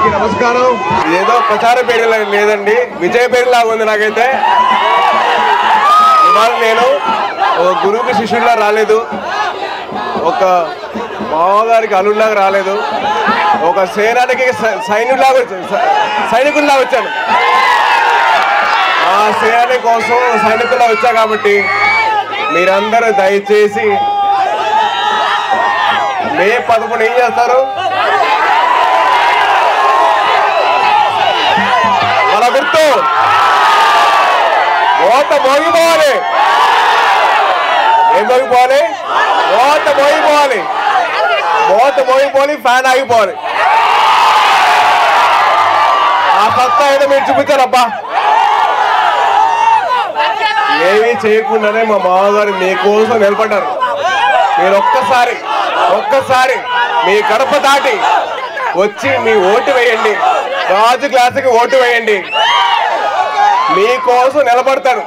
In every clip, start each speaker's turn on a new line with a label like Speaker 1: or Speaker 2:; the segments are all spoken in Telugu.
Speaker 1: అందరికీ నమస్కారం. ఏదో ప్రచార పేరు లేదండి, విజయ పేరులాగా ఉంది నాకైతే. ఇవాళ నేను ఒక గురువుకి శిష్యుడిలా రాలేదు, ఒక మామగారికి అల్లుడిలాగా రాలేదు, ఒక సేనానికి సైనికుల్లా వచ్చాను. ఆ సేనాని కోసం సైనికుల్లా వచ్చా కాబట్టి మీరందరూ దయచేసి మే 11 ఏం చేస్తారు? మన గుర్తు ఓట మోగిపోవాలి. ఏం మోగిపోవాలి? ఓట మోగిపోవాలి. ఓట మోగిపోవాలి, ఫ్యాన్ ఆగిపోవాలి. ఆ సత్తా ఏదో మీరు చూపించారబ్బా. ఏమీ చేయకుండానే మా మామగారు మీకోసం నిలబడ్డారు. మీరు ఒక్కసారి మీ గడప దాటి వచ్చి మీ ఓటు వేయండి, రాజు క్లాసుకి ఓటు వేయండి. మీకోసం నిలబడతారు.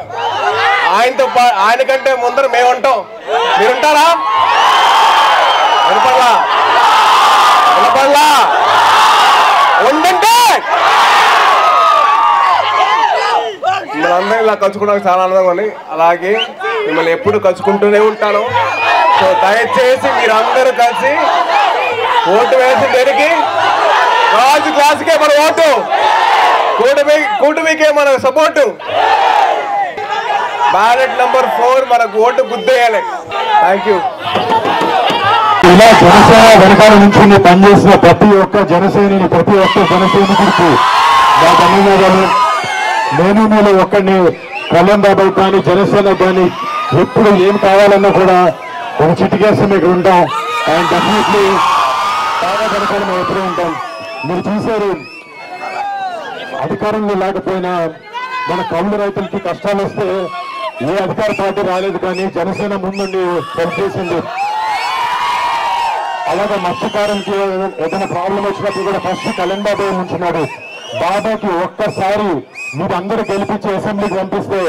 Speaker 1: ఆయనకంటే ముందర మేము ఉంటాం. మీరుంటారా? నిలబడలా ఉండంటే మిమ్మల్ని ఇలా కలుసుకోవడానికి చాలా ఆనందంగా ఉంది. అలాగే మిమ్మల్ని ఎప్పుడు కలుసుకుంటూనే ఉంటాను. సో దయచేసి మీరందరూ కలిసి ఓటు వేసి దేనికి? రాజు క్లాసుకే మన ఓటు, కూటమికే మన సపోర్టు. బ్యాలెట్ నంబర్ 4 మనకు ఓటు గుద్దేయాలి. Thank you.
Speaker 2: ఇలా జనసేన వెనకాల నుంచి పనిచేసిన ప్రతి ఒక్క జనసేనని, ప్రతి ఒక్క జనసైనికుడికి నా ధన్యవాదాలు. నేను మీలో ఒక్కడిని, కళ్యాణ్ బాబాయ్ కానీ జనసేన కానీ ఎప్పుడు ఏం కావాలన్నా కూడా ఒక చిటికేసి మీకు ఉంటాం. అండ్ డెఫినెట్లీ బాగా వెనకాల మేము ఎప్పుడూ ఉంటాం. మీరు చూశారు, అధికారంలో లేకపోయినా మన కౌలు రైతులకి కష్టాలు వస్తే ఏ అధికార పార్టీ రాలేదు, కానీ జనసేన ముందుండి పనిచేసింది. అలాగే మత్స్యకారులకి ఏదైనా ప్రాబ్లం వచ్చినప్పుడు కూడా ఫస్ట్ కళ్యాణ్ బాబాయ్ ఉంచున్నాడు. బాబాకి ఒక్కసారి మీరు అందరూ గెలిపించి అసెంబ్లీకి పంపిస్తే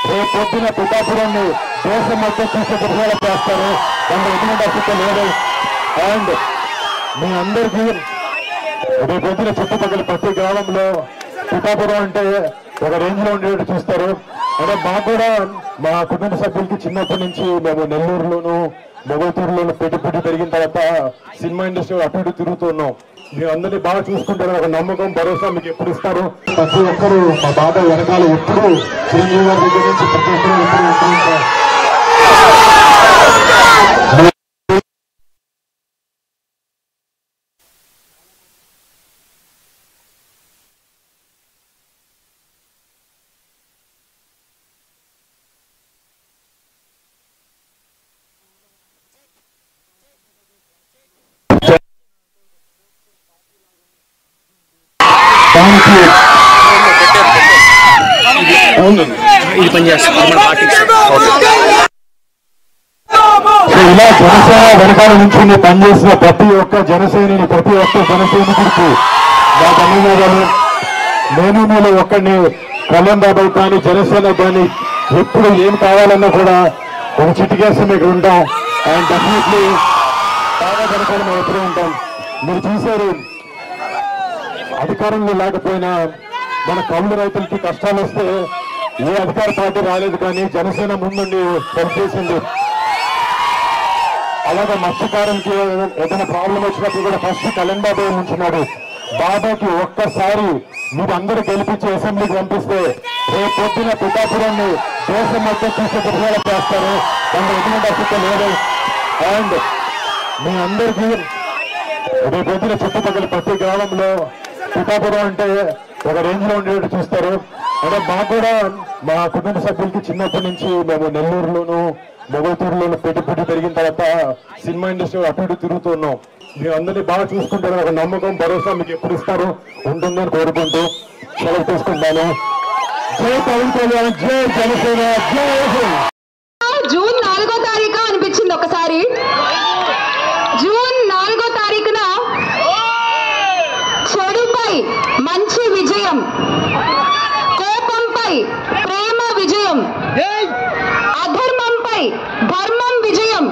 Speaker 2: రేపు పొద్దున పిఠాపురాన్ని దేశం మొత్తం చూసే దృశ్యాలు చేస్తారు. దాంట్లో ఎటువంటి అసలు లేదు. అండ్ మీ అందరికీ రేపు పొద్దున చుట్టుపక్కల ప్రతి గ్రామంలో పిఠాపురం అంటే ఒక రేంజ్ లో ఉండేట్టు చూస్తారు. అంటే మాకు కూడా మా కుటుంబ సభ్యులకి చిన్నప్పటి నుంచి మేము నెల్లూరులోను మొగల్తూరులోను పెట్టి పెరిగిన తర్వాత సినిమా ఇండస్ట్రీ అటు ఇటు తిరుగుతున్నాం. మీరు అందరినీ బాగా చూసుకుంటారు, ఒక నమ్మకం భరోసా మీకు ఎప్పుడు ఇస్తారు. ప్రతి ఒక్కరు మా బాబాయ్ వెనకాల ఎప్పుడు చిరంజీవి గారి దగ్గర నుంచి ప్రతి ఒక్కరు ఎప్పుడు ఉంటారు. ఇలా జనసేన వెనకాల నుంచి పనిచేసిన ప్రతి ఒక్క జనసేనని, ప్రతి ఒక్క జనసైనికుడికి నా ధన్యవాదాలు. నేను మీలో ఒక్కడిని, కళ్యాణ్ బాబాయ్ కానీ జనసేన కానీ ఎప్పుడు ఏం కావాలన్నా కూడా ఒక చిటికేసి మీకు ఉంటాం. అండ్ డెఫినెట్లీ బాగా వెనకాల మేము ఎప్పుడూ ఉంటాం. మీరు చూశారు, అధికారంలో లేకపోయినా మన కౌలు రైతులకి కష్టాలు వస్తే ఏ అధికార పార్టీ రాలేదు, కానీ జనసేన ముందుండి పనిచేసింది. అలాగే మత్స్యకారులకి ఏదైనా ప్రాబ్లం వచ్చినప్పుడు కూడా ఫస్ట్ కళ్యాణ్ బాబాయ్ ఉంచున్నాడు. బాబాకి ఒక్కసారి మీరు అందరూ గెలిపించి అసెంబ్లీకి పంపిస్తే రేపు పొద్దున పిఠాపురాన్ని దేశం మొత్తం చూసే దృశ్యాలు చేస్తారు. దాంట్లో ఎటువంటి అసలు లేదు. అండ్ మీ అందరికీ రేపు పొద్దున చుట్టుపక్కల ప్రతి గ్రామంలో పిఠాపురం అంటే ఒక రేంజ్ లో ఉండేట్టు చూస్తారు. అంటే మాకు కూడా మా కుటుంబ సభ్యులకి చిన్నప్పటి నుంచి మేము నెల్లూరులోను మొగల్తూరులోను పెట్టి పెరిగిన తర్వాత సినిమా ఇండస్ట్రీ అటు ఇటు తిరుగుతున్నాం. మీరు అందరినీ బాగా చూసుకుంటారు, ఒక నమ్మకం భరోసా మీకు ఎప్పుడు ఇస్తారు ఉంటుందని కోరుకుంటూ సెలవు తీసుకుంటాను. జై పవన్ కళ్యాణ్, జై జనసేన, జై.
Speaker 3: జూన్ 4వ తారీఖు అనిపించింది ఒకసారి. జూన్ 4వ తారీఖున చెడుపై మంచి విజయం, కోపంపై ప్రేమ విజయం, అధర్మంపై ధర్మం విజయం,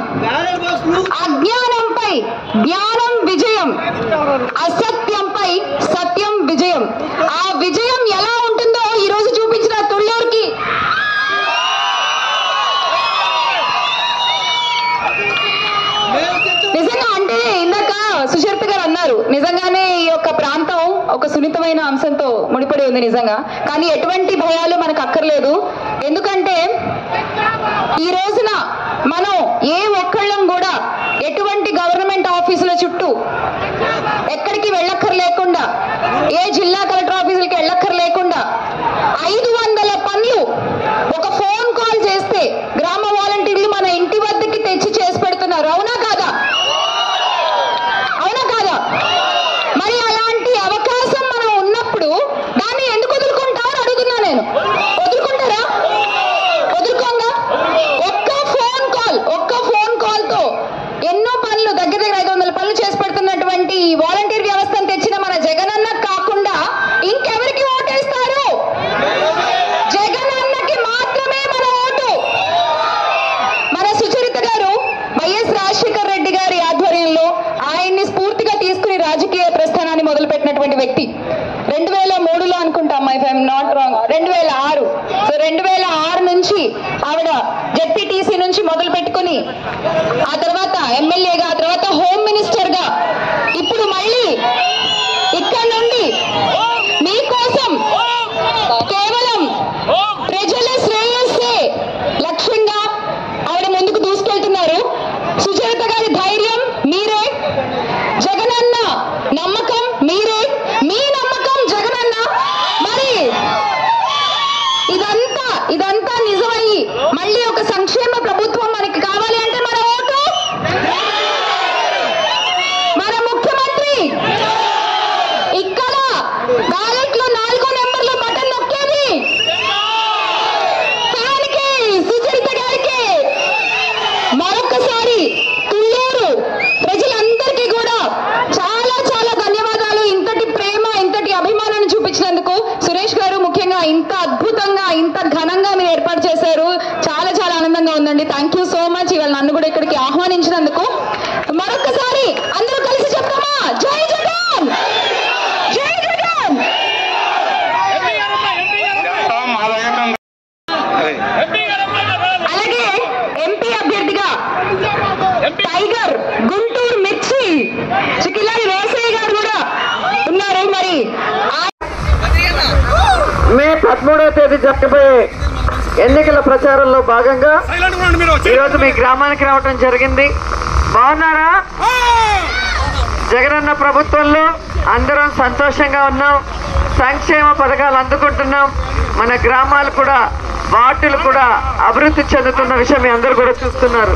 Speaker 3: అజ్ఞానంపై జ్ఞానం విజయం, అసత్యంపై సత్యం ముఖ్యమైన అంశంతో ముడిపడి ఉంది నిజంగా. కానీ ఎటువంటి భయాలు మనకు అక్కర్లేదు. ఎందుకంటే ఈ రోజున మనం ఏ ఒక్కళ్ళం కూడా ఎటువంటి గవర్నమెంట్ ఆఫీసుల చుట్టూ ఎక్కడికి వెళ్ళక్కర్లేకుండా, ఏ జిల్లా కలెక్టర్ ఆఫీసులకి వెళ్ళక్కర్లేకుండా 500 పనులు ఒక ఫోన్ కాల్ చేస్తే గ్రామ వాలంటీర్లు మన ఇంటి వద్దకి తెచ్చి చేసి పెడుతున్నారు. అవునా కాదా? అవునా కాదా? మరి అలాంటి అవకాశం మనం ఉన్నప్పుడు దాన్ని ఎందుకు వదులుకుంటామని అడుగుతున్నా నేను. వదులుకుంటారా? వదులుకోంగా. ఒక్క ఫోన్ కాల్ తో ఎన్నో పనులు, దగ్గర 500 పనులు చేసి పెడుతున్నటువంటి వాలంటీర్ వ్యవస్థను తెచ్చిన మన జగనన్న కాకుండా ఇంకెవరికి ఓటేస్తారు? జగనన్నకి మాత్రమే మన ఓటు. మన సుచరిత గారు వైఎస్ రాజశేఖర్ రెడ్డి గారి ఆధ్వర్యంలో ఆయన్ని స్ఫూర్తిగా తీసుకుని రాజకీయ ప్రస్థానాన్ని మొదలుపెట్టినటువంటి వ్యక్తి. 2003లో అనుకుంటాం, if I'm not wrong, 2006. So 2006 నుంచి ఆవిడ జెడ్పీటీసీ నుంచి మొదలు పెట్టుకుని ఆ తర్వాత ఎమ్మెల్యేగా, ఆ తర్వాత హోమ్ మినిస్టర్ గా, ఇప్పుడు మళ్ళీ ఇక్కడ నుండి మీకోసం కేవలం ప్రజల శ్రేయస్సే లక్ష్యంగా ఆవిడ ముందుకు దూసుకెళ్తున్నారు. సుచరిత గారి ధైర్యం మీరే, జగనన్న నమ్మకం మీరే, మీ నమ్మకం జగనన్న. మరి ఇదంతా నిజమయ్యి మళ్ళీ ఒక సంక్షేమ ప్రభుత్వం మనకి కావాలి అంటే మన ఓటు, మన ముఖ్యమంత్రి ఇక్కడ బ్యాలెట్ లో 4 నెంబర్లు బటన్ నొక్కేది ఫ్యాన్కి, సుచరిత గారికి. మరొకసారి తుళ్ళూరు ప్రజలందరికీ కూడా చాలా చాలా ధన్యవాదాలు. ఇంతటి ప్రేమ, ఇంతటి అభిమానాన్ని చూపించినందుకు సురేష్ గారు ముఖ్యంగా ఇంత అద్భుతంగా, ఇంత ఘనంగా మీరు ఏర్పాటు చేశారు. చాలా చాలా ఆనందంగా ఉందండి. థ్యాంక్ యూ సో మచ్ ఇవాళ నన్ను కూడా ఇక్కడికి ఆహ్వానించినందుకు. మరొకసారి అందరూ కలిసి చెప్తామా? జై జగన్, జై జగన్. అలాగే ఎంపీ అభ్యర్థిగా టైగర్, గుంటూరు మిర్చి చికిలారి రోసయ్య గారు కూడా ఉన్నారు. మరి
Speaker 4: మే 13వ తేదీ జరగబోయే ఎన్నికల ప్రచారంలో భాగంగా ఈరోజు మీ గ్రామానికి రావటం జరిగింది. బాగున్నారా? జగనన్న ప్రభుత్వంలో అందరం సంతోషంగా ఉన్నాం, సంక్షేమ పథకాలు అందుకుంటున్నాం. మన గ్రామాలు కూడా, వార్డులు కూడా అభివృద్ధి చెందుతున్న విషయం మీ అందరూ కూడా చూస్తున్నారు.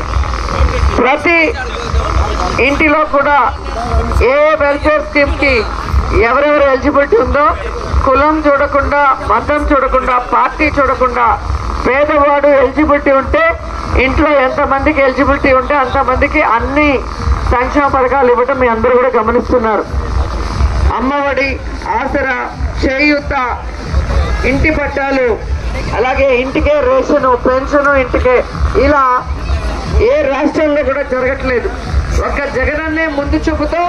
Speaker 4: ప్రతి ఇంటిలో కూడా ఏ వెల్ఫేర్ స్కీమ్ కి ఎవరెవరు ఎలిజిబిలిటీ ఉందో కులం చూడకుండా, మతం చూడకుండా, పార్టీ చూడకుండా పేదవాడు ఎలిజిబిలిటీ ఉంటే, ఇంట్లో ఎంతమందికి ఎలిజిబిలిటీ ఉంటే అంతమందికి అన్ని సంక్షేమ పథకాలు ఇవ్వటం మీ అందరూ కూడా గమనిస్తున్నారు. అమ్మఒడి, ఆసరా, చేయూత, ఇంటి పట్టాలు, అలాగే ఇంటికే రేషను, పెన్షను ఇంటికే, ఇలా ఏ రాష్ట్రంలో కూడా జరగట్లేదు. ఒక్క జగనన్నే ముందు చూపుతో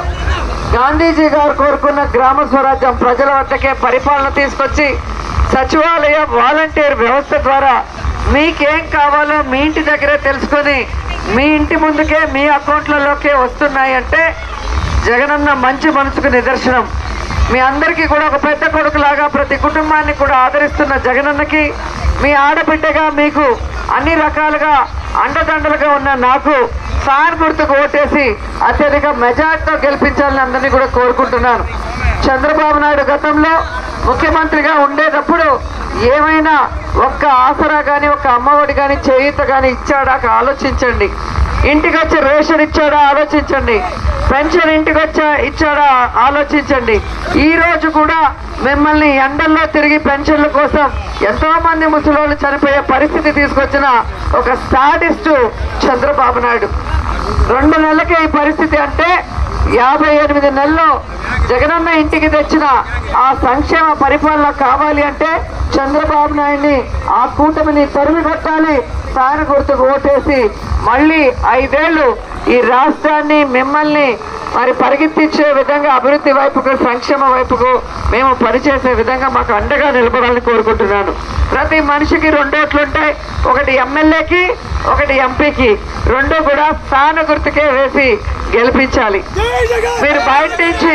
Speaker 4: గాంధీజీ గారు కోరుకున్న గ్రామ స్వరాజ్యం, ప్రజల వద్దకే పరిపాలన తీసుకొచ్చి సచివాలయ వాలంటీర్ వ్యవస్థ ద్వారా మీకేం కావాలో మీ ఇంటి దగ్గరే తెలుసుకొని మీ ఇంటి ముందుకే, మీ అకౌంట్లలోకే వస్తున్నాయంటే జగనన్న మంచి మనసుకు నిదర్శనం. మీ అందరికీ కూడా ఒక పెద్ద కొడుకులాగా ప్రతి కుటుంబాన్ని కూడా ఆదరిస్తున్న జగనన్నకి, మీ ఆడబిడ్డగా మీకు అన్ని రకాలుగా అండదండలుగా ఉన్న నాకు ఫ్యాన్ గుర్తుకు ఓటేసి అత్యధిక మెజార్టీతో గెలిపించాలని అందరినీ కూడా కోరుకుంటున్నాను. చంద్రబాబు నాయుడు గతంలో ముఖ్యమంత్రిగా ఉండేటప్పుడు ఏమైనా ఒక్క ఆసరా కానీ, ఒక్క అమ్మఒడి కానీ, చేయూత కానీ ఇచ్చాడా ఆలోచించండి. ఇంటికి వచ్చే రేషన్ ఇచ్చాడా ఆలోచించండి. పెన్షన్ ఇంటికి వచ్చా ఇచ్చాడా ఆలోచించండి. ఈ రోజు కూడా మిమ్మల్ని ఎండల్లో తిరిగి పెన్షన్ల కోసం ఎంతో మంది ముసలోళ్ళు చనిపోయే పరిస్థితి తీసుకొచ్చిన ఒక సాడిస్టు చంద్రబాబు నాయుడు. 2 నెలలకే ఈ పరిస్థితి అంటే 58 నెలల్లో జగనన్న ఇంటికి తెచ్చిన ఆ సంక్షేమ పరిపాలన కావాలి అంటే చంద్రబాబు నాయుడిని, ఆ కూటమిని తరిమి కొట్టాలి. ఫ్యాన్ గుర్తుకు ఓటేసి మళ్ళీ 5 ఏళ్లు ఈ రాష్ట్రాన్ని మిమ్మల్ని మరి పరిగెత్తించే విధంగా అభివృద్ధి వైపుకు సంక్షేమ వైపుకు మేము పనిచేసే విధంగా మాకు అండగా నిలబడాలని కోరుకుంటున్నాను. ప్రతి మనిషికి 2 ఓట్లు ఉంటాయి, ఒకటి ఎమ్మెల్యేకి ఒకటి ఎంపీకి. 2 కూడా ఫ్యాన్ గుర్తుకే వేసి గెలిపించాలి. మీరు బయట నుంచి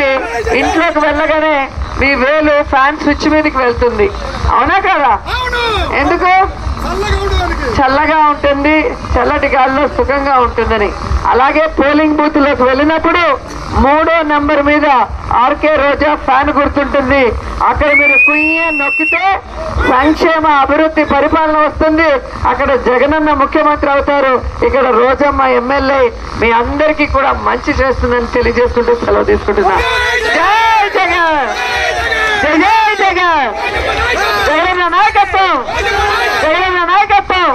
Speaker 4: ఇంట్లోకి వెళ్ళగానే మీ వేలు ఫ్యాన్ స్విచ్ మీదకి వెళ్తుంది, అవునా కదా? ఎందుకు? చల్లగా ఉంటుంది, చల్లటి గాల్లో సుఖంగా ఉంటుందని. అలాగే పోలింగ్ బూత్ లోకి వెళ్ళినప్పుడు 3వ నెంబర్ మీద ఆర్కే రోజా ఫ్యాన్ గుర్తుంటుంది. అక్కడ మీరు కుయ్య నొక్కితే సంక్షేమ అభివృద్ధి పరిపాలన వస్తుంది. అక్కడ జగనన్న ముఖ్యమంత్రి అవుతారు, ఇక్కడ రోజమ్మ ఎమ్మెల్యే మీ అందరికీ కూడా మంచి చేస్తుందని తెలియజేసుకుంటూ సెలవు తీసుకుంటున్నా. జై జగన్, జై జై జగన్, జగనన్న నాయకత్వం, జగనన్న నాయకత్వం.